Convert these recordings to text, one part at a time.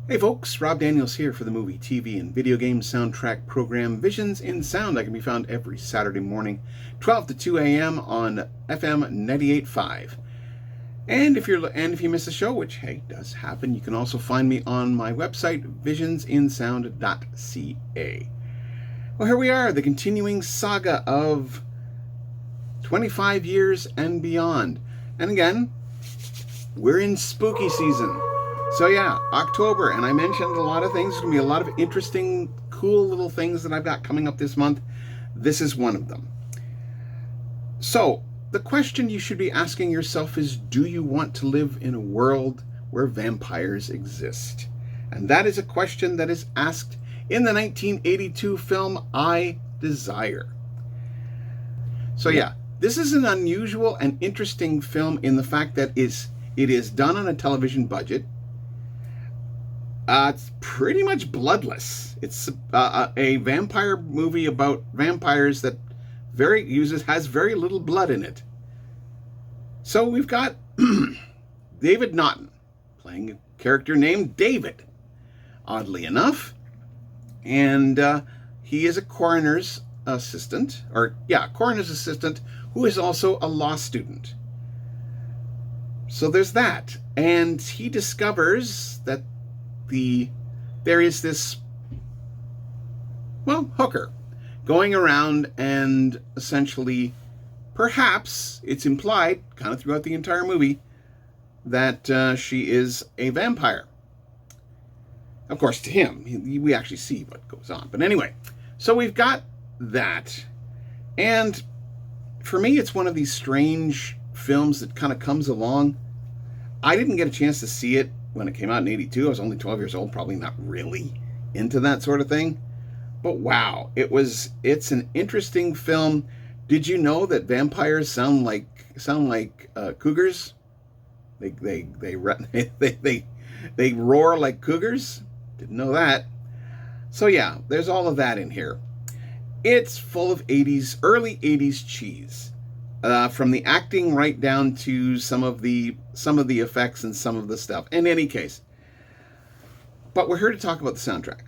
Hey folks, Rob Daniels here for the movie, TV, and video game soundtrack program Visions in Sound. I can be found every Saturday morning, 12 to 2 a.m. on FM 98.5. And if you miss a show, which hey, does happen, you can also find me on my website, visionsinsound.ca. Well, here we are, the continuing saga of 25 years and beyond. And again, we're in spooky season. So yeah, October, and I mentioned a lot of things. There's going to be a lot of interesting, cool little things that I've got coming up this month. This is one of them. So, the question you should be asking yourself is, do you want to live in a world where vampires exist? And that is a question that is asked in the 1982 film, I Desire. So yeah, this is an unusual and interesting film in the fact that it is done on a television budget. It's pretty much bloodless. It's a vampire movie about vampires that has very little blood in it. So we've got David Naughton playing a character named David, oddly enough, and he is a coroner's assistant, who is also a law student. So there's that, and he discovers that there is this, hooker going around, and essentially, perhaps it's implied, kind of throughout the entire movie, that she is a vampire. Of course, to him, we actually see what goes on. But anyway, so we've got that. And for me, it's one of these strange films that kind of comes along. I didn't get a chance to see it when it came out in 82. I was only 12 years old, probably not really into that sort of thing. But wow, it's an interesting film. Did you know that vampires sound like cougars? They roar like cougars? Didn't know that. So yeah, there's all of that in here. It's full of early 80s cheese. From the acting right down to some of the effects and some of the stuff. In any case, but we're here to talk about the soundtrack.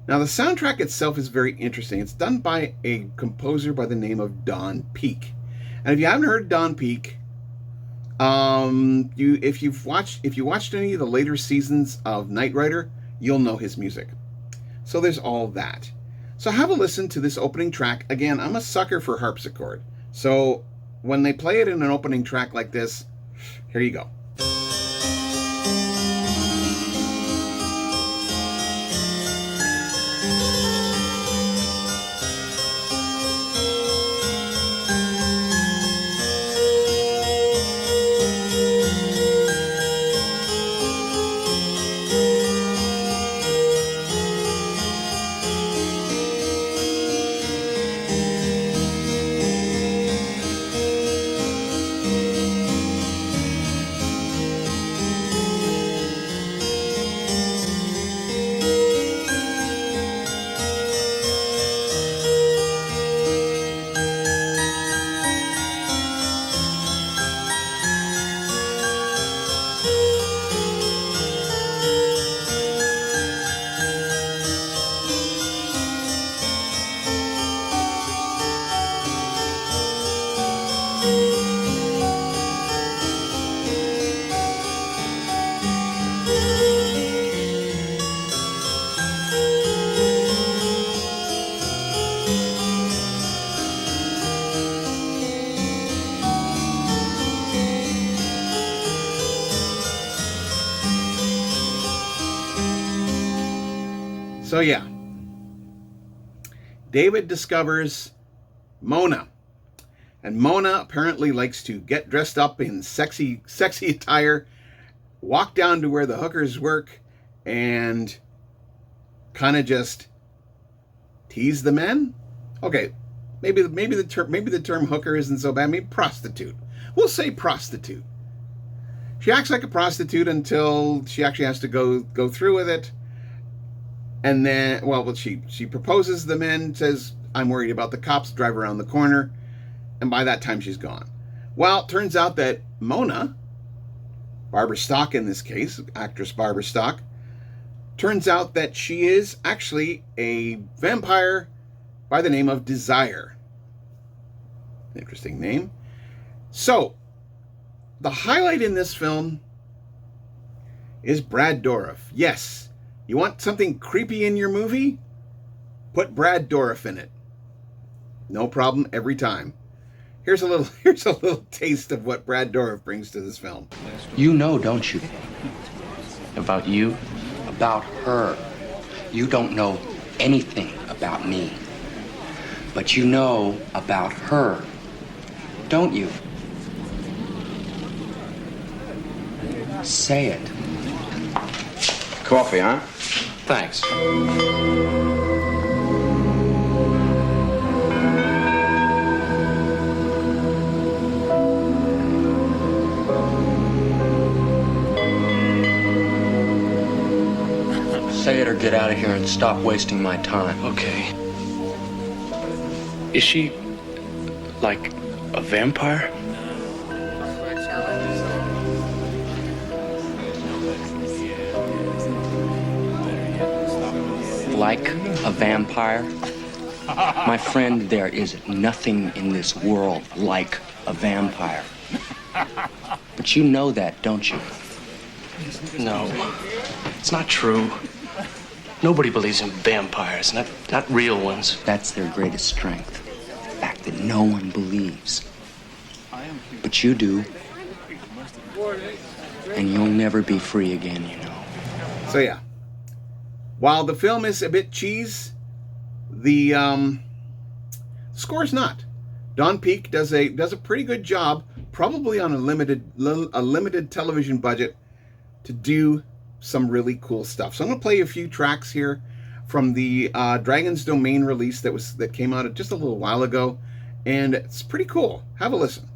Now, the soundtrack itself is very interesting. It's done by a composer by the name of Don Peake. And if you haven't heard Don Peake, if you watched any of the later seasons of Knight Rider, you'll know his music. So there's all that. So have a listen to this opening track. Again, I'm a sucker for harpsichord. So when they play it in an opening track like this, here you go. So yeah, David discovers Mona. And Mona apparently likes to get dressed up in sexy attire, walk down to where the hookers work, and kind of just tease the men. Okay, maybe the term hooker isn't so bad. Maybe prostitute. We'll say prostitute. She acts like a prostitute until she actually has to go through with it. And then, she proposes the men, says, I'm worried about the cops, drive around the corner, and by that time she's gone. Well, it turns out that Mona, Barbara Stock in this case, actress Barbara Stock, Turns out that she is actually a vampire by the name of Desire. Interesting name. So, the highlight in this film is Brad Dourif. Yes, you want something creepy in your movie? Put Brad Dourif in it. No problem every time. Here's a little taste of what Brad Dourif brings to this film. You know, don't you? About you? About her. You don't know anything about me. But you know about her, don't you? Say it. Coffee, huh? Thanks. Say it or get out of here and stop wasting my time. Okay. Is she like a vampire? Like a vampire? My friend, there is nothing in this world like a vampire. But you know that, don't you? No. It's not true. Nobody believes in vampires, not real ones. That's their greatest strength. The fact that no one believes. But you do. And you'll never be free again, you know. So yeah. While the film is a bit cheese, the score's not. Don Peake does a pretty good job, probably on a limited television budget, to do some really cool stuff. So I'm going to play a few tracks here from the Dragon's Domain release that came out just a little while ago, and it's pretty cool. Have a listen.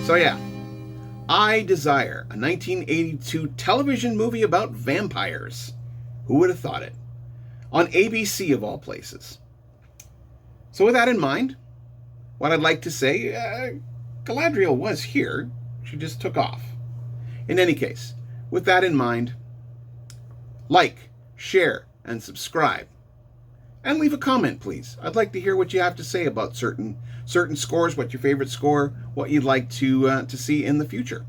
So yeah, I Desire, a 1982 television movie about vampires. Who would have thought it? On ABC of all places. So with that in mind, what I'd like to say, Galadriel was here. She just took off. In any case, with that in mind, like, share, and subscribe. And leave a comment, please. I'd like to hear what you have to say about certain scores, what your favorite score, what you'd like to see in the future.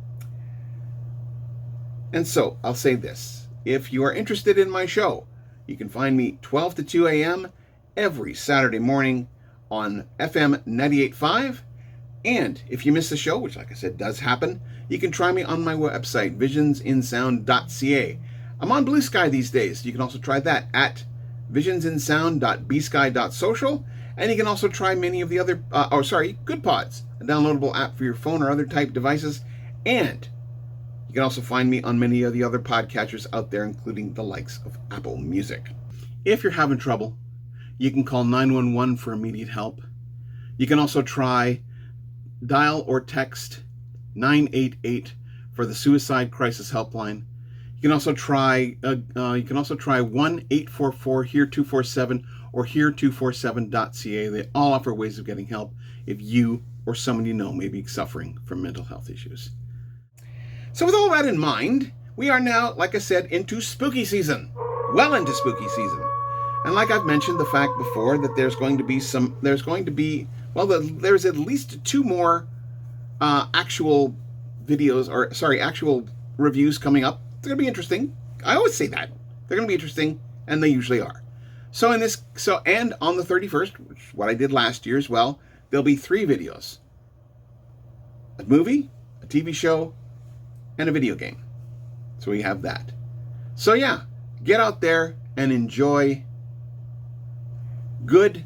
And so, I'll say this. If you are interested in my show, you can find me 12 to 2 a.m. every Saturday morning on FM 98.5. And if you miss the show, which like I said does happen, you can try me on my website, visionsinsound.ca. I'm on Blue Sky these days. You can also try that at visionsinsound.bsky.social. And you can also try many of the other, Good Pods, a downloadable app for your phone or other type devices. And you can also find me on many of the other podcatchers out there, including the likes of Apple Music. If you're having trouble, you can call 911 for immediate help. You can also try dial or text 988 for the Suicide Crisis Helpline. You can also try 1-844-HERE247 or HERE247.ca. They all offer ways of getting help if you or someone you know may be suffering from mental health issues. So with all that in mind, we are now, like I said, into spooky season. Well into spooky season. And like I've mentioned the fact before that there's at least 2 more actual reviews coming up. They're going to be interesting. I always say that. They're going to be interesting, and they usually are. And on the 31st, which is what I did last year as well, there'll be 3 videos. A movie, a TV show, and a video game. So we have that. So yeah, get out there and enjoy good,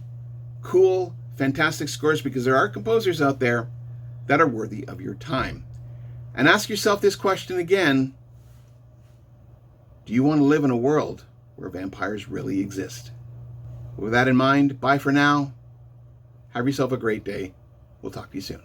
cool, fantastic scores, because there are composers out there that are worthy of your time. And ask yourself this question again. Do you want to live in a world where vampires really exist? With that in mind, bye for now. Have yourself a great day. We'll talk to you soon.